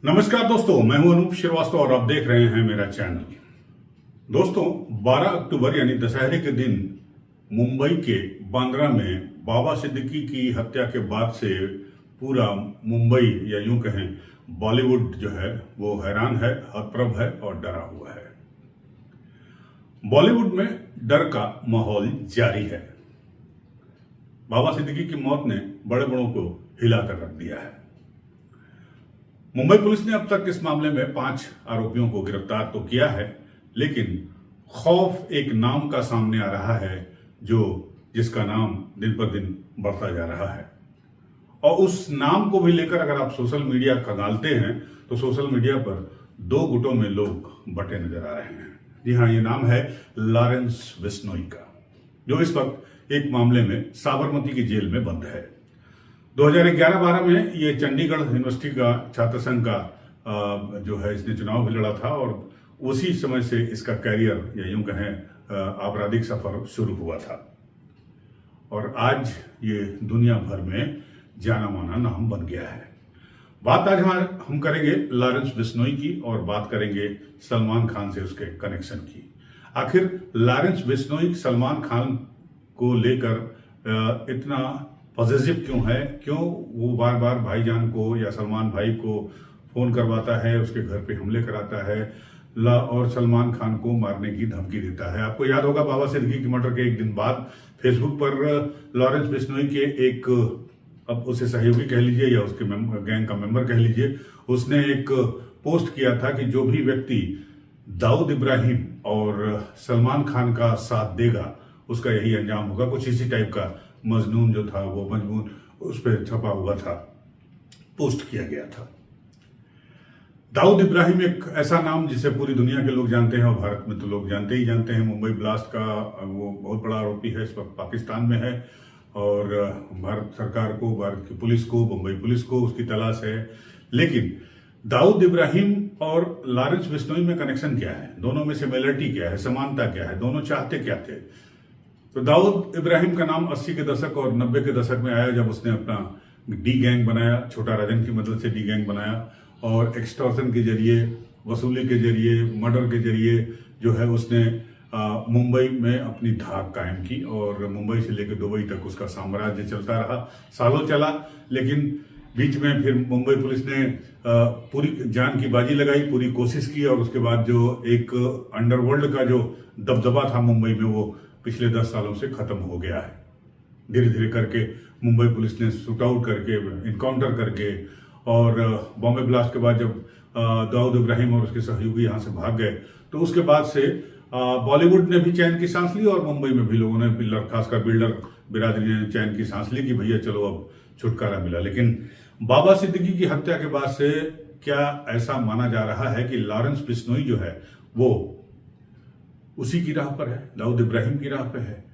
नमस्कार दोस्तों, मैं हूं अनूप श्रीवास्तव और आप देख रहे हैं मेरा चैनल। दोस्तों, 12 अक्टूबर यानी दशहरे के दिन मुंबई के बांद्रा में बाबा सिद्दीकी की हत्या के बाद से पूरा मुंबई या यूं कहें बॉलीवुड जो है वो हैरान है, हतप्रभ है और डरा हुआ है। बॉलीवुड में डर का माहौल जारी है। बाबा सिद्दीकी की मौत ने बड़े बड़ों को हिलाकर रख दिया है। मुंबई पुलिस ने अब तक इस मामले में 5 आरोपियों को गिरफ्तार तो किया है, लेकिन खौफ एक नाम का सामने आ रहा है जिसका नाम दिन पर दिन बढ़ता जा रहा है। और उस नाम को भी लेकर अगर आप सोशल मीडिया खंगालते हैं तो सोशल मीडिया पर 2 गुटों में लोग बंटे नजर आ रहे हैं। जी हाँ, ये नाम है लॉरेंस बिश्नोई का, जो इस वक्त एक मामले में साबरमती की जेल में बंद है। 2011-12 में ये चंडीगढ़ यूनिवर्सिटी का छात्र संघ का जो है इसने चुनाव भी लड़ा था और उसी समय से इसका कैरियर या यूं कहें आपराधिक सफर शुरू हुआ था और आज ये दुनिया भर में जाना माना नाम बन गया है। बात आज हम करेंगे लॉरेंस बिश्नोई की और बात करेंगे सलमान खान से उसके कनेक्शन की। आखिर लॉरेंस बिश्नोई सलमान खान को लेकर इतना पॉजिटिव क्यों है, क्यों वो बार बार भाईजान को या सलमान भाई को फोन करवाता है, उसके घर पे हमले कराता है और सलमान खान को मारने की धमकी देता है। आपको याद होगा बाबा सिद्दीकी की मर्डर के एक दिन बाद फेसबुक पर लॉरेंस बिश्नोई के एक, अब उसे सहयोगी कह लीजिए या उसके गैंग का मेंबर कह लीजिए, उसने एक पोस्ट किया था कि जो भी व्यक्ति दाऊद इब्राहिम और सलमान खान का साथ देगा उसका यही अंजाम होगा। कुछ इसी टाइप का मजनून जो था वो मजमून उस पर छपा हुआ था, पोस्ट किया गया था। दाऊद इब्राहिम एक ऐसा नाम जिसे पूरी दुनिया के लोग जानते हैं और भारत में तो लोग जानते ही जानते हैं। मुंबई ब्लास्ट का वो बहुत बड़ा आरोपी है, इस वक्त पाकिस्तान में है और भारत सरकार को, भारत की पुलिस को, मुंबई पुलिस को उसकी तलाश है। लेकिन दाऊद इब्राहिम और लॉरेंस बिश्नोई में कनेक्शन क्या है, दोनों में सिमिलरिटी क्या है, समानता क्या है, दोनों चाहते क्या थे। तो दाऊद इब्राहिम का नाम 80 के दशक और 90 के दशक में आया जब उसने अपना डी गैंग बनाया, छोटा राजन की मदद से डी गैंग बनाया और एक्सटॉर्शन के जरिए, वसूली के जरिए, मर्डर के जरिए जो है उसने मुंबई में अपनी धाक कायम की और मुंबई से लेकर दुबई तक उसका साम्राज्य चलता रहा। सालों चला, लेकिन बीच में फिर मुंबई पुलिस ने पूरी जान की बाजी लगाई, पूरी कोशिश की और उसके बाद जो एक अंडरवर्ल्ड का जो दबदबा था मुंबई में वो पिछले 10 सालों से खत्म हो गया है। धीरे धीरे करके मुंबई पुलिस ने शूट आउट करके, इनकाउंटर करके और बॉम्बे ब्लास्ट के बाद जब दाऊद इब्राहिम और उसके सहयोगी यहां से भाग गए तो उसके बाद से बॉलीवुड ने भी चैन की सांस ली और मुंबई में भी लोगों ने, खासकर बिल्डर बिरादरी ने चैन की सांस ली कि भैया चलो अब छुटकारा मिला। लेकिन बाबा सिद्दीकी की हत्या के बाद से क्या ऐसा माना जा रहा है कि लॉरेंस बिश्नोई जो है वो उसी की राह पर है, दाऊद इब्राहिम की राह पे है।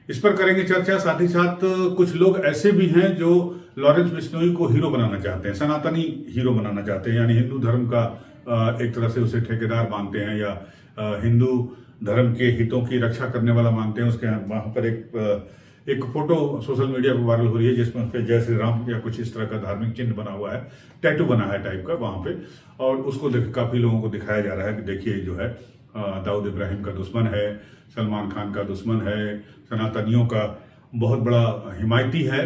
इस पर करेंगे चर्चा। साथ ही साथ कुछ लोग ऐसे भी हैं जो लॉरेंस बिश्नोई को हीरो बनाना चाहते हैं, सनातनी हीरो बनाना चाहते हैं, यानी हिंदू धर्म का एक तरह से उसे ठेकेदार मानते हैं या हिंदू धर्म के हितों की रक्षा करने वाला मानते हैं। उसके वहां पर एक फोटो सोशल मीडिया पर वायरल हो रही है जिसमें उसके जय श्री राम या कुछ इस तरह का धार्मिक चिन्ह बना हुआ है, टैटू बना है टाइप का वहां पे, और उसको काफी लोगों को दिखाया जा रहा है कि देखिए जो है दाऊद इब्राहिम का दुश्मन है, सलमान खान का दुश्मन है, सनातनियों का बहुत बड़ा हिमायती है।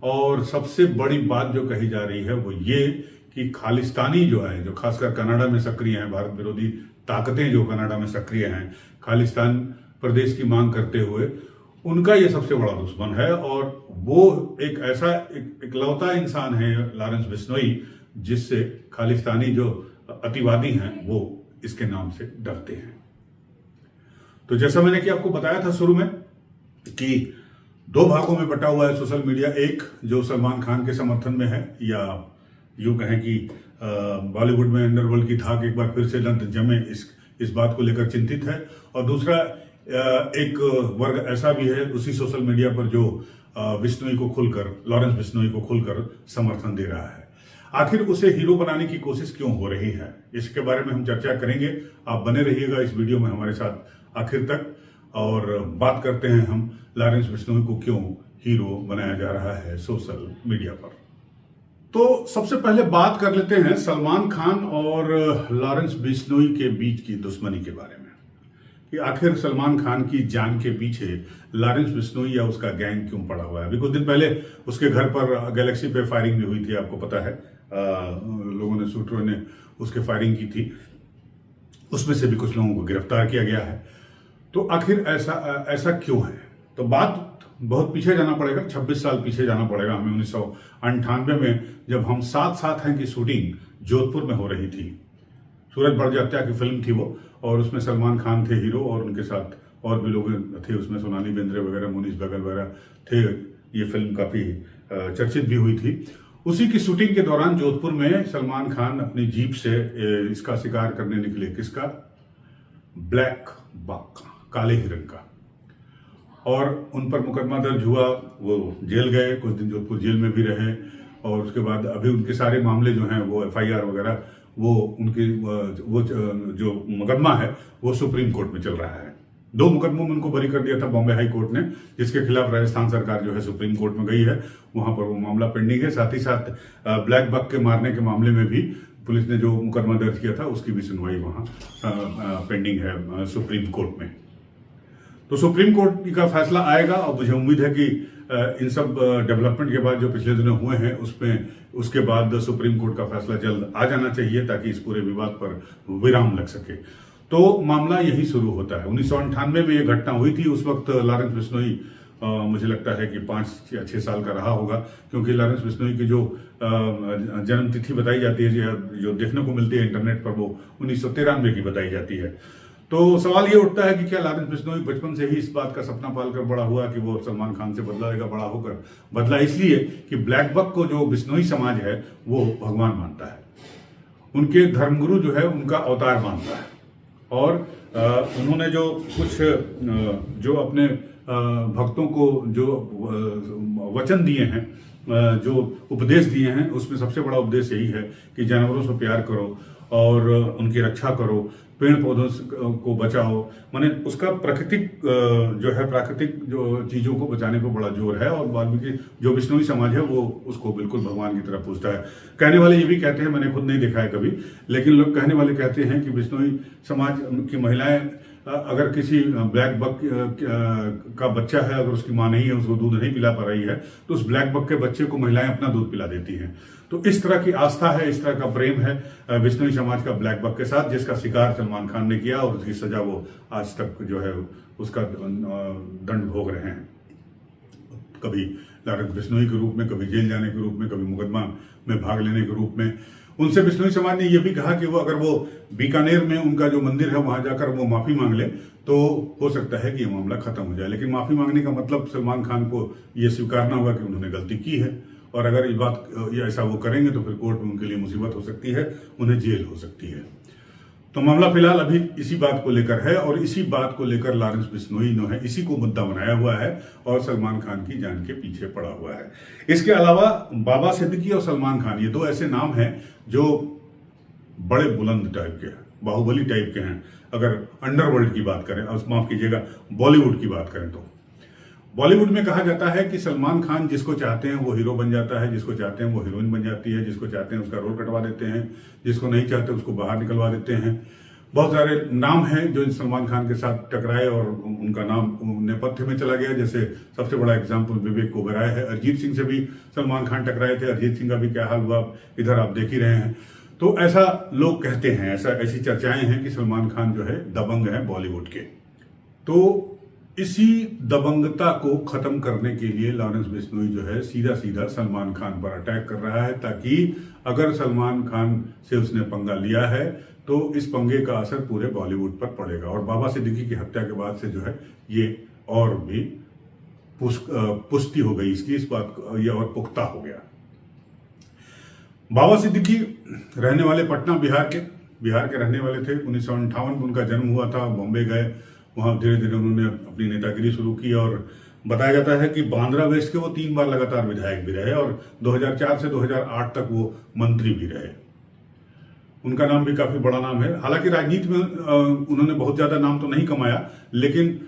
और सबसे बड़ी बात जो कही जा रही है वो ये कि खालिस्तानी जो है, जो खासकर कनाडा में सक्रिय हैं, भारत विरोधी ताकतें जो कनाडा में सक्रिय हैं, खालिस्तान प्रदेश की मांग करते हुए, उनका ये सबसे बड़ा दुश्मन है। और वो एक ऐसा इकलौता इंसान है लॉरेंस बिश्नोई जिससे खालिस्तानी जो अतिवादी हैं वो इसके नाम से डरते हैं। तो जैसा मैंने कि आपको बताया था शुरू में कि 2 भागों में बटा हुआ है सोशल मीडिया। एक जो सलमान खान के समर्थन में है या यूं कहें कि बॉलीवुड में अंडरवर्ल्ड की धाक एक बार फिर से लंत जमे इस बात को लेकर चिंतित है, और दूसरा एक वर्ग ऐसा भी है उसी सोशल मीडिया पर जो बिश्नोई को खुलकर, लॉरेंस बिश्नोई को खुलकर समर्थन दे रहा है। आखिर उसे हीरो बनाने की कोशिश क्यों हो रही है, इसके बारे में हम चर्चा करेंगे। आप बने रहिएगा इस वीडियो में हमारे साथ आखिर तक और बात करते हैं हम लॉरेंस बिश्नोई को क्यों हीरो बनाया जा रहा है सोशल मीडिया पर। तो सबसे पहले बात कर लेते हैं सलमान खान और लॉरेंस बिश्नोई के बीच की दुश्मनी के बारे में कि आखिर सलमान खान की जान के पीछे लॉरेंस बिश्नोई या उसका गैंग क्यों पड़ा हुआ है। अभी कुछ दिन पहले उसके घर पर गैलेक्सी पे फायरिंग भी हुई थी, आपको पता है। लोगों ने, शूटरों ने उसके फायरिंग की थी, उसमें से भी कुछ लोगों को गिरफ्तार किया गया है। तो आखिर ऐसा क्यों है? तो बात बहुत पीछे जाना पड़ेगा, 26 साल पीछे जाना पड़ेगा हमें। 1998 में जब हम साथ साथ हैं की शूटिंग जोधपुर में हो रही थी। सूरज बड़जात्या की फिल्म थी वो, और उसमें सलमान खान थे हीरो और उनके साथ और भी लोग थे उसमें, सोनाली बेंद्रे वगैरह, मोनीश बगल वगैरह थे। ये फिल्म काफी चर्चित भी हुई थी। उसी की शूटिंग के दौरान जोधपुर में सलमान खान अपनी जीप से इसका शिकार करने निकले। किसका? ब्लैक बक, काले हिरन का। और उन पर मुकदमा दर्ज हुआ, वो जेल गए, कुछ दिन जोधपुर जेल में भी रहे। और उसके बाद अभी उनके सारे मामले जो हैं वो FIR वगैरह, वो उनकी वो जो मुकदमा है वो सुप्रीम कोर्ट में चल रहा है। 2 मुकदमों में उनको बरी कर दिया था बॉम्बे हाई कोर्ट ने, जिसके खिलाफ राजस्थान सरकार जो है सुप्रीम कोर्ट में गई है, वहां पर वो मामला पेंडिंग है। साथ ही साथ ब्लैक बक के मारने के मामले में भी पुलिस ने जो मुकदमा दर्ज किया था उसकी भी सुनवाई वहां पेंडिंग है सुप्रीम कोर्ट में। तो सुप्रीम कोर्ट का फैसला आएगा और मुझे उम्मीद है कि इन सब डेवलपमेंट के बाद जो पिछले दिनों हुए हैं उसमें उसके बाद सुप्रीम कोर्ट का फैसला जल्द आ जाना चाहिए, ताकि इस पूरे विवाद पर विराम लग सके। तो मामला यही शुरू होता है। 1998 में यह घटना हुई थी। उस वक्त लॉरेंस बिश्नोई मुझे लगता है कि 5 या 6 साल का रहा होगा, क्योंकि लॉरेंस बिश्नोई की जो जन्म तिथि बताई जाती है, जो देखने को मिलती है इंटरनेट पर, वो 1993 की बताई जाती है। तो सवाल ये उठता है कि क्या लॉरेंस बिश्नोई बचपन से ही इस बात का सपना पालकर बड़ा हुआ कि वो सलमान खान से बदला लेगा? बड़ा होकर बदला इसलिए कि ब्लैक बक को जो बिश्नोई समाज है वो भगवान मानता है, उनके धर्मगुरु जो है उनका अवतार मानता है। और उन्होंने जो कुछ जो अपने भक्तों को जो वचन दिए हैं, जो उपदेश दिए हैं, उसमें सबसे बड़ा उपदेश यही है कि जानवरों से प्यार करो और उनकी रक्षा करो, पेड़ पौधों को बचाओ। माने उसका प्राकृतिक जो चीजों को बचाने पर बड़ा जोर है। और वाल्मीकि जो बिश्नोई समाज है वो उसको बिल्कुल भगवान की तरह पूजता है। कहने वाले ये भी कहते हैं, मैंने खुद नहीं देखा है कभी, लेकिन लोग कहने वाले कहते हैं कि बिश्नोई समाज की महिलाएं अगर किसी ब्लैक बक का बच्चा है, अगर उसकी मां नहीं है, उसको दूध नहीं पिला पा रही है, तो उस ब्लैक बक के बच्चे को महिलाएं अपना दूध पिला देती हैं। तो इस तरह की आस्था है, इस तरह का प्रेम है बिश्नोई समाज का ब्लैक बक के साथ, जिसका शिकार सलमान खान ने किया और उसकी सजा वो आज तक जो है उसका दंड भोग रहे हैं। कभी लॉरेंस बिश्नोई के रूप में, कभी जेल जाने के रूप में, कभी मुकदमा में भाग लेने के रूप में। उनसे बिश्नोई समाज ने यह भी कहा कि वो अगर वो बीकानेर में उनका जो मंदिर है वहां जाकर वो माफी मांग ले तो हो सकता है कि ये मामला खत्म हो जाए। लेकिन माफी मांगने का मतलब सलमान खान को ये स्वीकारना होगा कि उन्होंने गलती की है, और अगर ये ऐसा वो करेंगे तो फिर कोर्ट में उनके लिए मुसीबत हो सकती है, उन्हें जेल हो सकती है। तो मामला फिलहाल अभी इसी बात को लेकर है, और इसी बात को लेकर लॉरेंस बिश्नोई ने है इसी को मुद्दा बनाया हुआ है और सलमान खान की जान के पीछे पड़ा हुआ है। इसके अलावा बाबा सिद्दीकी और सलमान खान, ये 2 ऐसे नाम हैं जो बड़े बुलंद टाइप के हैं, बाहुबली टाइप के हैं। अगर अंडरवर्ल्ड की बात करें, माफ कीजिएगा, बॉलीवुड की बात करें, तो बॉलीवुड में कहा जाता है कि सलमान खान जिसको चाहते हैं वो हीरो बन जाता है, जिसको चाहते हैं वो हीरोइन बन जाती है, जिसको चाहते हैं उसका रोल कटवा देते हैं, जिसको नहीं चाहते उसको बाहर निकलवा देते हैं। बहुत सारे नाम हैं जो सलमान खान के साथ टकराए और उनका नाम नेपथ्य में चला गया। जैसे सबसे बड़ा एग्जाम्पल विवेक ओबेरॉय है। अरिजीत सिंह से भी सलमान खान टकराए थे, अरिजीत सिंह का भी क्या हाल हुआ इधर आप देख ही रहे हैं। तो ऐसा लोग कहते हैं, ऐसी चर्चाएं हैं कि सलमान खान जो है दबंग है बॉलीवुड के। तो इसी दबंगता को खत्म करने के लिए लॉरेंस बिश्नोई जो है सीधा सीधा सलमान खान पर अटैक कर रहा है, ताकि अगर सलमान खान से उसने पंगा लिया है तो इस पंगे का असर पूरे बॉलीवुड पर पड़ेगा। और बाबा सिद्दीकी की हत्या के बाद से जो है ये और भी पुष्टि हो गई इसकी, इस बात ये और पुख्ता हो गया। बाबा सिद्दीकी रहने वाले पटना, बिहार के रहने वाले थे। 1958 में उनका जन्म हुआ था। बॉम्बे गए, वहां धीरे धीरे उन्होंने अपनी नेतागिरी शुरू की, और बताया जाता है कि बांद्रा वेस्ट के वो 3 बार लगातार विधायक भी रहे, और 2004 से 2008 तक वो मंत्री भी रहे। उनका नाम भी काफी बड़ा नाम है। हालांकि राजनीति में उन्होंने बहुत ज्यादा नाम तो नहीं कमाया, लेकिन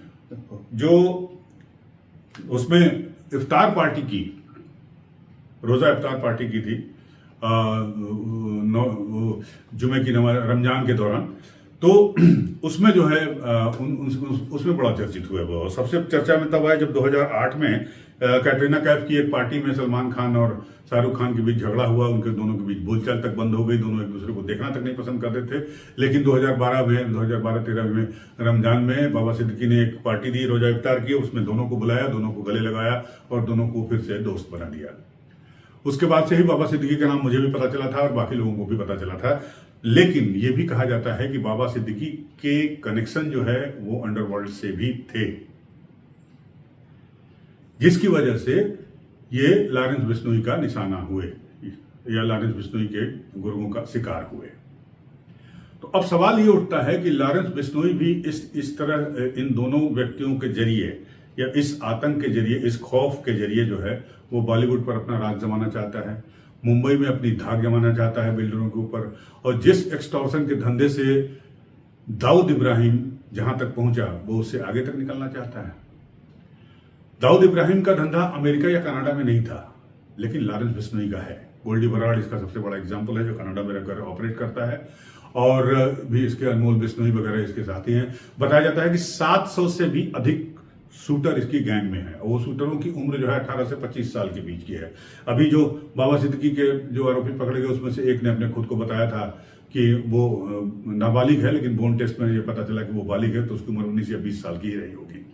जो उसमें इफ्तार पार्टी की, रोजा इफ्तार पार्टी की थी, जुमे की नमाज रमजान के दौरान, तो उसमें जो है उसमें बड़ा चर्चित हुआ वो। सबसे चर्चा में तब आया जब 2008 में कैटरीना कैफ की एक पार्टी में सलमान खान और शाहरुख खान के बीच झगड़ा हुआ। उनके दोनों के बीच बोलचाल तक बंद हो गई, दोनों एक दूसरे को देखना तक नहीं पसंद करते थे। लेकिन 2012-13 में रमजान में बाबा सिद्दीकी ने एक पार्टी दी, रोजा इफ्तार किया, उसमें दोनों को बुलाया, दोनों को गले लगाया और दोनों को फिर से दोस्त बना दिया। उसके बाद से ही बाबा सिद्दीकी का नाम मुझे भी पता चला था और बाकी लोगों को भी पता चला था। लेकिन यह भी कहा जाता है कि बाबा सिद्दीकी के कनेक्शन जो है वो अंडरवर्ल्ड से भी थे, जिसकी वजह से ये लॉरेंस बिश्नोई का निशाना हुए या लॉरेंस बिश्नोई के गुरुओं का शिकार हुए। तो अब सवाल ये उठता है कि लॉरेंस बिश्नोई भी इस तरह इन दोनों व्यक्तियों के जरिए या इस आतंक के जरिए, इस खौफ के जरिए जो है वो बॉलीवुड पर अपना राज जमाना चाहता है, मुंबई में अपनी धाक जमाना चाहता है बिल्डरों के ऊपर। और जिस एक्सटॉर्शन के धंधे से दाऊद इब्राहिम जहां तक पहुंचा वो उससे आगे तक निकलना चाहता है। दाऊद इब्राहिम का धंधा अमेरिका या कनाडा में नहीं था, लेकिन लॉरेंस बिश्नोई का है। गोल्डी बराड़ इसका सबसे बड़ा एग्जाम्पल है, जो कनाडा में रहकर ऑपरेट करता है, और भी इसके अनमोल बिश्नोई वगैरह इसके साथी हैं। बताया जाता है कि 700 से भी अधिक शूटर इसकी गैंग में है। वो शूटरों की उम्र जो है 18 से 25 साल के बीच की है। अभी जो बाबा सिद्दीकी के जो आरोपी पकड़े गए उसमें से एक ने अपने खुद को बताया था कि वो नाबालिग है, लेकिन बोन टेस्ट में ये पता चला कि वो बालिग है, तो उसकी उम्र 19 या 20 साल की ही रही होगी।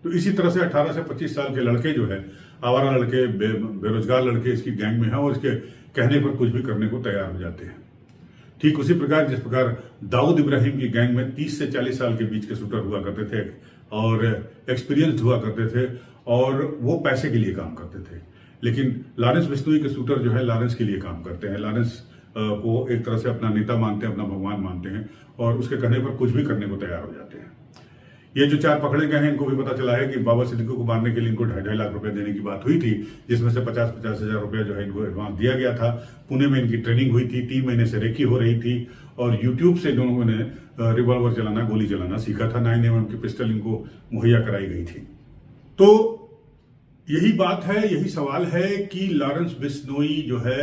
तो इसी तरह से 18 से 25 साल के लड़के जो है, आवारा लड़के, बेरोजगार लड़के इसकी गैंग में हैं और इसके कहने पर कुछ भी करने को तैयार हो जाते हैं। ठीक उसी प्रकार जिस प्रकार दाऊद इब्राहिम की गैंग में 30 से 40 साल के बीच के शूटर हुआ करते थे और एक्सपीरियंस्ड हुआ करते थे और वो पैसे के लिए काम करते थे। लेकिन लॉरेंस बिश्नोई के शूटर जो है लॉरेंस के लिए काम करते हैं, लॉरेंस को एक तरह से अपना नेता मानते हैं, अपना भगवान मानते हैं और उसके कहने पर कुछ भी करने को तैयार हो जाते हैं। ये जो 4 पकड़े गए हैं, इनको भी पता चला है कि बाबा सिद्दीकी को मारने के लिए इनको 2.5 लाख रुपए देने की बात हुई थी, जिसमें से 50-50 हजार रुपया जो है इनको एडवांस दिया गया था। पुणे में इनकी ट्रेनिंग हुई थी, 3 महीने से रेकी हो रही थी और यूट्यूब से दोनों ने रिवॉल्वर चलाना, गोली चलाना सीखा था। 9mm की पिस्टल इनको मुहैया कराई गई थी। तो यही बात है, यही सवाल है कि लॉरेंस बिश्नोई जो है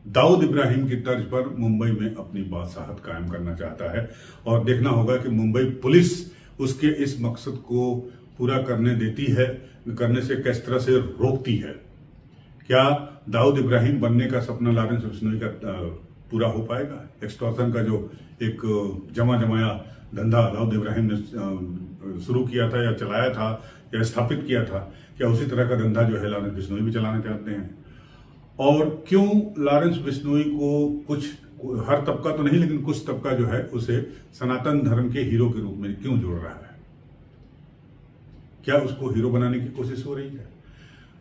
दाऊद इब्राहिम की तर्ज पर मुंबई में अपनी बादशाहत कायम करना चाहता है और देखना होगा कि मुंबई पुलिस उसके इस मकसद को पूरा करने देती है, करने से किस तरह से रोकती है। क्या दाऊद इब्राहिम बनने का सपना लॉरेंस बिश्नोई का पूरा हो पाएगा? एक्सटॉर्शन का जो एक जमाया धंधा दाऊद इब्राहिम ने शुरू किया था या चलाया था या स्थापित किया था, क्या उसी तरह का धंधा जो है लॉरेंस बिश्नोई भी चलाना चाहते हैं? और क्यों लॉरेंस बिश्नोई को कुछ, हर तबका तो नहीं लेकिन कुछ तबका जो है उसे सनातन धर्म के हीरो के रूप में क्यों जोड़ रहा है? क्या उसको हीरो बनाने की कोशिश हो रही है?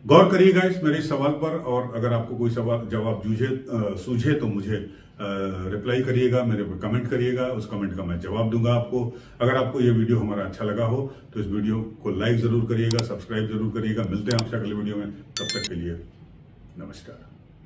गौर करिएगा इस मेरे सवाल पर, और अगर आपको कोई सवाल जवाब सूझे तो मुझे रिप्लाई करिएगा, मेरे पर कमेंट करिएगा, उस कमेंट का मैं जवाब दूंगा आपको। अगर आपको ये वीडियो हमारा अच्छा लगा हो तो इस वीडियो को लाइक जरूर करिएगा, सब्सक्राइब जरूर करिएगा। मिलते हैं आपसे अगले वीडियो में, तब तक के लिए नमस्कार।